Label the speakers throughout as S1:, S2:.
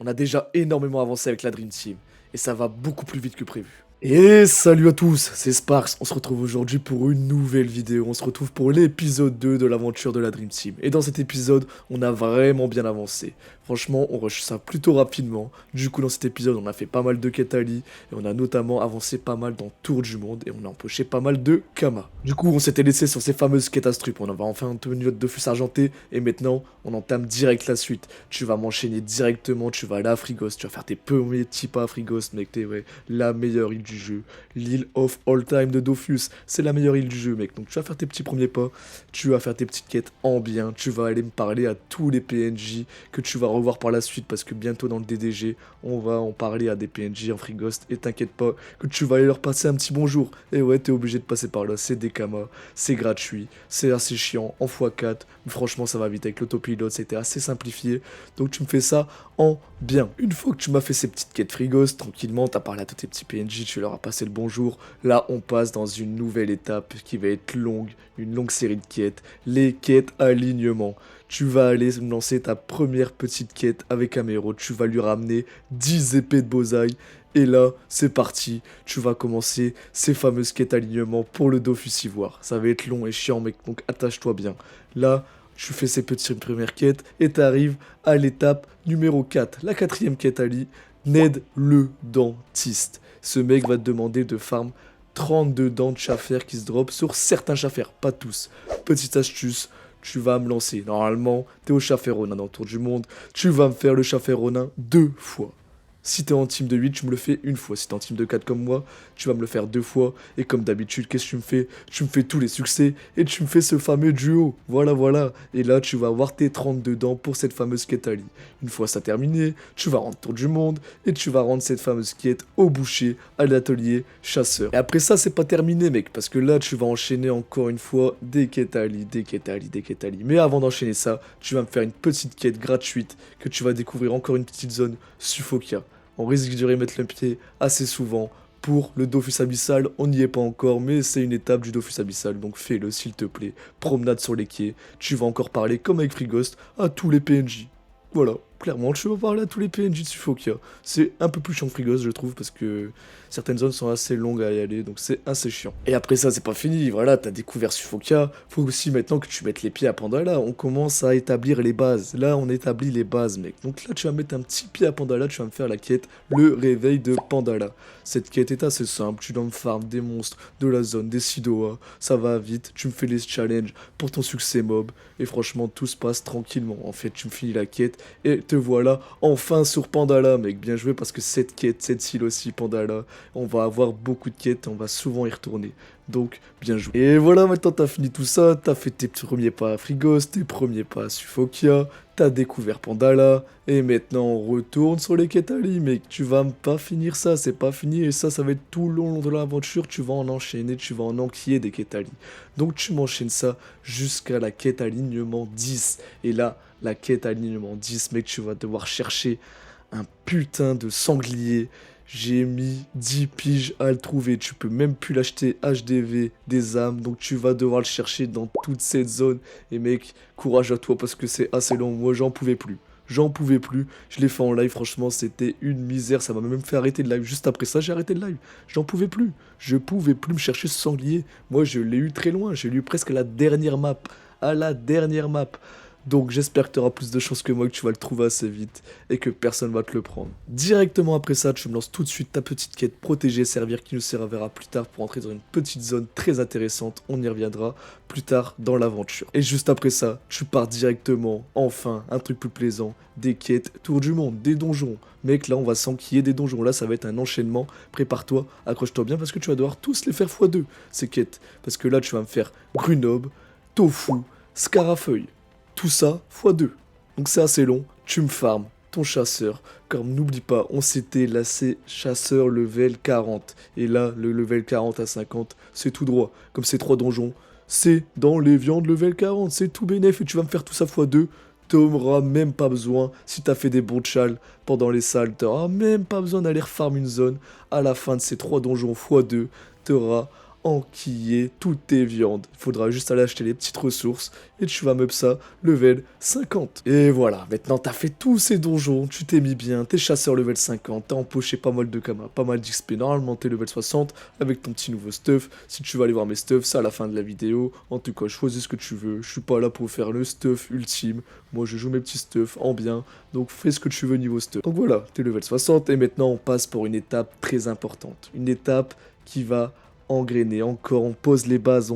S1: On a déjà énormément avancé avec la Dream Team, et ça va beaucoup plus vite que prévu. Et salut à tous, c'est Sparks, on se retrouve aujourd'hui pour une nouvelle vidéo, on se retrouve pour l'épisode 2 de l'aventure de la Dream Team. Et dans cet épisode, on a vraiment bien avancé. Franchement, on rush ça plutôt rapidement. Du coup, dans cet épisode, on a fait pas mal de quêtes Ali, et on a notamment avancé pas mal dans Tour du Monde, et on a empoché pas mal de Kama. Du coup, on s'était laissé sur ces fameuses quêtes Astrup, on avait enfin obtenu notre Dofus argenté, et maintenant, on entame direct la suite. Tu vas m'enchaîner directement, tu vas aller à Frigos, tu vas faire tes premiers petits pas à Frigos, mec, t'es ouais, la meilleure île du jeu. L'île of all time de Dofus, c'est la meilleure île du jeu, mec. Donc tu vas faire tes petits premiers pas, tu vas faire tes petites quêtes en bien, tu vas aller me parler à tous les PNJ que tu vas revoir par la suite, parce que bientôt dans le DDG, on va en parler à des PNJ en Frigost, et t'inquiète pas que tu vas aller leur passer un petit bonjour. Et ouais, t'es obligé de passer par là, c'est des kamas, c'est gratuit, c'est assez chiant, en x4, mais franchement ça va vite avec l'autopilote, c'était assez simplifié, donc tu me fais ça en bien. Une fois que tu m'as fait ces petites quêtes Frigos, tranquillement, t'as parlé à tous tes petits PNJ, tu leur as passé le bonjour. Là, on passe dans une nouvelle étape qui va être longue, une longue série de quêtes, les quêtes alignement. Tu vas aller lancer ta première petite quête avec Amero, tu vas lui ramener 10 épées de Bozaï. Et là, c'est parti, tu vas commencer ces fameuses quêtes alignement pour le Dofus Ivoire. Ça va être long et chiant, mec, donc attache-toi bien. Là, tu fais ces petites premières quêtes et t'arrives à l'étape numéro 4. La quatrième quête Ali, Ned le dentiste. Ce mec va te demander de farm 32 dents de Schaffer qui se drop sur certains Schaffer, pas tous. Petite astuce, tu vas me lancer. Normalement, t'es au Schaffer Ronin dans le Tour du Monde, tu vas me faire le Schaffer Ronin 2 fois. Si t'es en team de 8, tu me le fais une fois. Si t'es en team de 4 comme moi, tu vas me le faire 2 fois. Et comme d'habitude, qu'est-ce que tu me fais? Tu me fais tous les succès et tu me fais ce fameux duo. Voilà, voilà. Et là, tu vas avoir tes 32 dents pour cette fameuse quête Ali. Une fois ça terminé, tu vas rendre Tour du Monde et tu vas rendre cette fameuse quête au boucher, à l'atelier chasseur. Et après ça, c'est pas terminé, mec, parce que là, tu vas enchaîner encore une fois des quêtes Ali, des quêtes Ali, des quêtes Ali. Mais avant d'enchaîner ça, tu vas me faire une petite quête gratuite que tu vas découvrir encore une petite zone Suffokia. On risque de remettre le pied assez souvent. Pour le Dofus Abyssal, on n'y est pas encore, mais c'est une étape du Dofus Abyssal, donc fais-le s'il te plaît. Promenade sur les quais, tu vas encore parler comme avec Frigost à tous les PNJ. Voilà, clairement, tu vas parler à tous les PNJ de Suffokia. C'est un peu plus chiant que Frigost, je trouve, parce que certaines zones sont assez longues à y aller, donc c'est assez chiant. Et après ça, c'est pas fini, voilà, t'as découvert Suffokia, faut aussi maintenant que tu mettes les pieds à Pandala, on commence à établir les bases. Là, on établit les bases, mec. Donc là, tu vas mettre un petit pied à Pandala, tu vas me faire la quête, le réveil de Pandala. Cette quête est assez simple, tu dois me farm des monstres de la zone, des Sidoa, ça va vite, tu me fais les challenges pour ton succès mob, et franchement, tout se passe tranquillement. En fait, tu me finis la quête, et te voilà enfin sur Pandala, mec. Bien joué, parce que cette quête, cette île aussi, Pandala, on va avoir beaucoup de quêtes, on va souvent y retourner. Donc, bien joué. Et voilà, maintenant t'as fini tout ça, t'as fait tes premiers pas à Frigos, tes premiers pas à Suffokia, t'as découvert Pandala, et maintenant on retourne sur les quêtes Ali, mec. Tu vas pas finir ça, c'est pas fini, et ça va être tout le long de l'aventure, tu vas en enchaîner, tu vas en enquiller des quêtes Ali. Donc tu m'enchaînes ça jusqu'à la quête alignement 10. Et là, la quête alignement 10, mec, tu vas devoir chercher un putain de sanglier. J'ai mis 10 piges à le trouver. Tu peux même plus l'acheter HDV des âmes. Donc tu vas devoir le chercher dans toute cette zone. Et mec, courage à toi parce que c'est assez long. Moi, j'en pouvais plus. J'en pouvais plus. Je l'ai fait en live. Franchement, c'était une misère. Ça m'a même fait arrêter le live. Juste après ça, j'ai arrêté le live. J'en pouvais plus. Je pouvais plus me chercher ce sanglier. Moi, je l'ai eu très loin. J'ai lu presque à la dernière map. À la dernière map. Donc j'espère que tu auras plus de chance que moi, que tu vas le trouver assez vite et que personne va te le prendre. Directement après ça, tu me lances tout de suite ta petite quête protéger servir qui nous servira plus tard pour entrer dans une petite zone très intéressante. On y reviendra plus tard dans l'aventure. Et juste après ça, tu pars directement, enfin, un truc plus plaisant, des quêtes Tour du Monde, des donjons. Mec, là on va s'enquiller des donjons. Là ça va être un enchaînement. Prépare-toi, accroche-toi bien parce que tu vas devoir tous les faire x2, ces quêtes. Parce que là tu vas me faire Grunob, Tofu, Scarafeuille. Tout ça x2. Donc c'est assez long, tu me farmes ton chasseur. Comme n'oublie pas, on s'était lassé chasseur level 40. Et là, le level 40 à 50, c'est tout droit. Comme ces 3 donjons, c'est dans les viandes level 40. C'est tout bénef et tu vas me faire tout ça x2. T'auras même pas besoin, si t'as fait des bons chals pendant les salles, t'auras même pas besoin d'aller farm une zone. À la fin de ces 3 donjons x2, t'auras enquiller toutes tes viandes. Il faudra juste aller acheter les petites ressources et tu vas m'up ça level 50. Et voilà, maintenant t'as fait tous ces donjons, tu t'es mis bien, t'es chasseur level 50, t'as empoché pas mal de kamas, pas mal d'XP. Normalement t'es level 60 avec ton petit nouveau stuff. Si tu vas aller voir mes stuffs, c'est à la fin de la vidéo. En tout cas, choisis ce que tu veux. Je suis pas là pour faire le stuff ultime. Moi je joue mes petits stuffs en bien, donc fais ce que tu veux niveau stuff. Donc voilà, t'es level 60 et maintenant on passe pour une étape très importante. Une étape qui va engrainer encore, on pose les bases,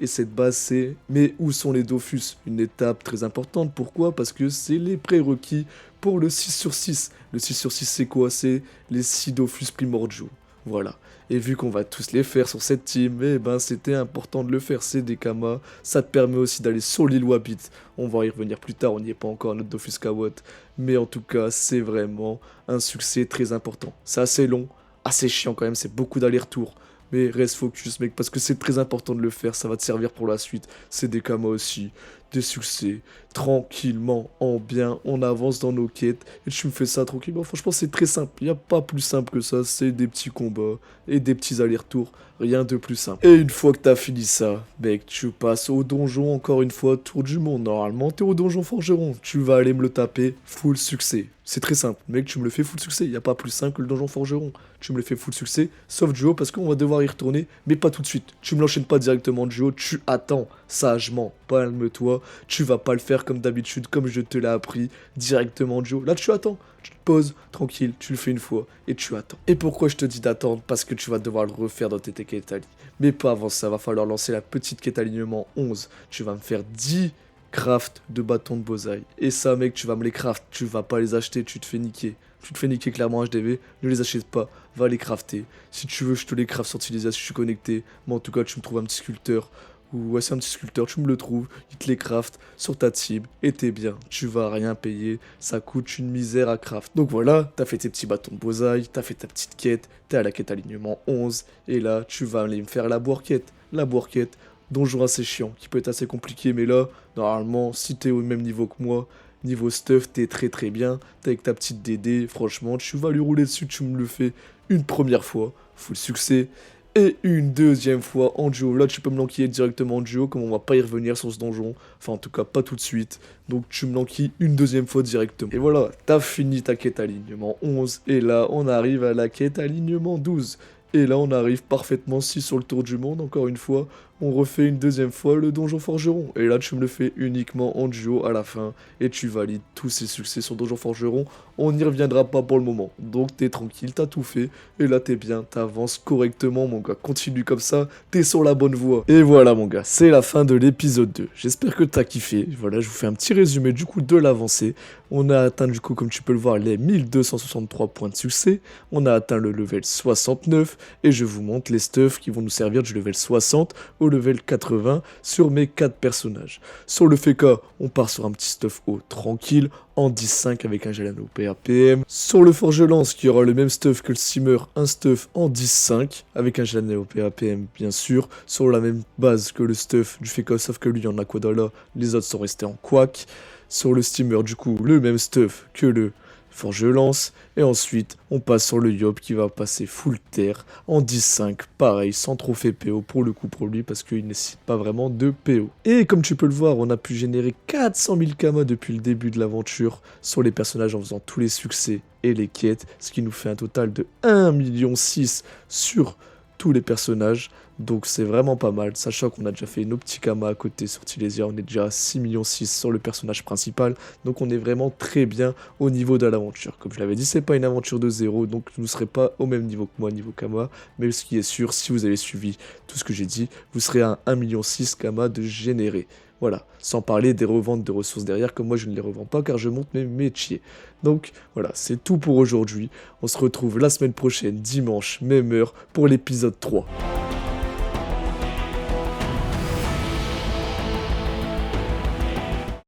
S1: et cette base c'est mais où sont les Dofus? Une étape très importante, pourquoi? Parce que c'est les prérequis pour le 6 sur 6. Le 6 sur 6 c'est quoi? C'est les 6 Dofus primordiaux. Voilà. Et vu qu'on va tous les faire sur cette team, eh ben c'était important de le faire, c'est des kamas. Ça te permet aussi d'aller sur l'île Wabbit. On va y revenir plus tard, on n'y est pas encore à notre Dofus Kawot. Mais en tout cas, c'est vraiment un succès très important. C'est assez long, assez chiant quand même, c'est beaucoup d'allers-retours. Mais reste focus mec, parce que c'est très important de le faire, ça va te servir pour la suite. C'est des kamas aussi, des succès, tranquillement, en bien, on avance dans nos quêtes, et tu me fais ça tranquillement. Franchement c'est très simple, il n'y a pas plus simple que ça, c'est des petits combats, et des petits allers-retours, rien de plus simple. Et une fois que t'as fini ça, mec, tu passes au donjon, encore une fois, tour du monde. Normalement t'es au donjon forgeron, tu vas aller me le taper, full succès. C'est très simple, mec, tu me le fais full succès, il n'y a pas plus simple que le donjon forgeron. Tu me le fais full succès, sauf duo, parce qu'on va devoir y retourner, mais pas tout de suite. Tu me l'enchaînes pas directement duo, tu attends, sagement, calme-toi, tu vas pas le faire comme d'habitude, comme je te l'ai appris, directement duo. Là, tu attends, tu te poses, tranquille, tu le fais une fois, et tu attends. Et pourquoi je te dis d'attendre? Parce que tu vas devoir le refaire dans tes quêtes ali. Mais pas avant ça, va falloir lancer la petite quête alignement 11. Tu vas me faire 10 craft de bâtons de bosaï. Et ça, mec, tu vas me les craft. Tu vas pas les acheter, tu te fais niquer. Tu te fais niquer clairement HDV, ne les achète pas, va les crafter. Si tu veux, je te les craft sur Tilesia si je suis connecté. Mais en tout cas, tu me trouves un petit sculpteur. Ou ouais, c'est un petit sculpteur, tu me le trouves, il te les craft sur ta team, et t'es bien. Tu vas rien payer, ça coûte une misère à craft. Donc voilà, t'as fait tes petits bâtons de bosaï, t'as fait ta petite quête, t'es à la quête alignement 11, et là, tu vas aller me faire la bourquette. La bourquette, donjon assez chiant, qui peut être assez compliqué, mais là, normalement, si t'es au même niveau que moi, niveau stuff, t'es très bien, t'es avec ta petite DD, franchement, tu vas lui rouler dessus, tu me le fais une première fois, full succès, et une deuxième fois en duo. Là, tu peux me l'enquiller directement en duo, comme on va pas y revenir sur ce donjon, enfin en tout cas pas tout de suite, donc tu me l'enquilles une deuxième fois directement. Et voilà, t'as fini ta quête alignement 11, et là, on arrive à la quête alignement 12. Et là, on arrive parfaitement si sur le tour du monde, encore une fois, on refait une deuxième fois le donjon forgeron. Et là, tu me le fais uniquement en duo à la fin, et tu valides tous ces succès sur donjon forgeron. On n'y reviendra pas pour le moment. Donc, t'es tranquille, t'as tout fait, et là, t'es bien, t'avances correctement, mon gars. Continue comme ça, t'es sur la bonne voie. Et voilà, mon gars, c'est la fin de l'épisode 2. J'espère que t'as kiffé. Voilà, je vous fais un petit résumé du coup de l'avancée. On a atteint du coup, comme tu peux le voir, les 1263 points de succès. On a atteint le level 69. Et je vous montre les stuffs qui vont nous servir du level 60 au level 80 sur mes 4 personnages. Sur le Feka, on part sur un petit stuff haut tranquille, en 10-5 avec un Jalano PAPM. Sur le Forgelance, qui aura le même stuff que le Simmer, un stuff en 10-5 avec un Jalano PAPM bien sûr. Sur la même base que le stuff du Feka, sauf que lui en Aquadala, les autres sont restés en Quack. Sur le Steamer, du coup, le même stuff que le Forgelance, et ensuite on passe sur le Yop qui va passer full terre en 10-5, pareil, sans trop fait PO pour le coup pour lui parce qu'il ne nécessite pas vraiment de PO. Et comme tu peux le voir, on a pu générer 400 000 kamas depuis le début de l'aventure sur les personnages en faisant tous les succès et les quêtes, ce qui nous fait un total de 1,6 million sur tous les personnages, donc c'est vraiment pas mal, sachant qu'on a déjà fait nos petits kamas à côté sur Tilesia, on est déjà à 6,6 millions sur le personnage principal, donc on est vraiment très bien au niveau de l'aventure. Comme je l'avais dit, c'est pas une aventure de zéro, donc vous ne serez pas au même niveau que moi niveau kama, mais ce qui est sûr, si vous avez suivi tout ce que j'ai dit, vous serez à 1,6 million kamas de générer. Voilà, sans parler des reventes de ressources derrière, comme moi je ne les revends pas car je monte mes métiers. Donc voilà, c'est tout pour aujourd'hui. On se retrouve la semaine prochaine, dimanche, même heure, pour l'épisode 3.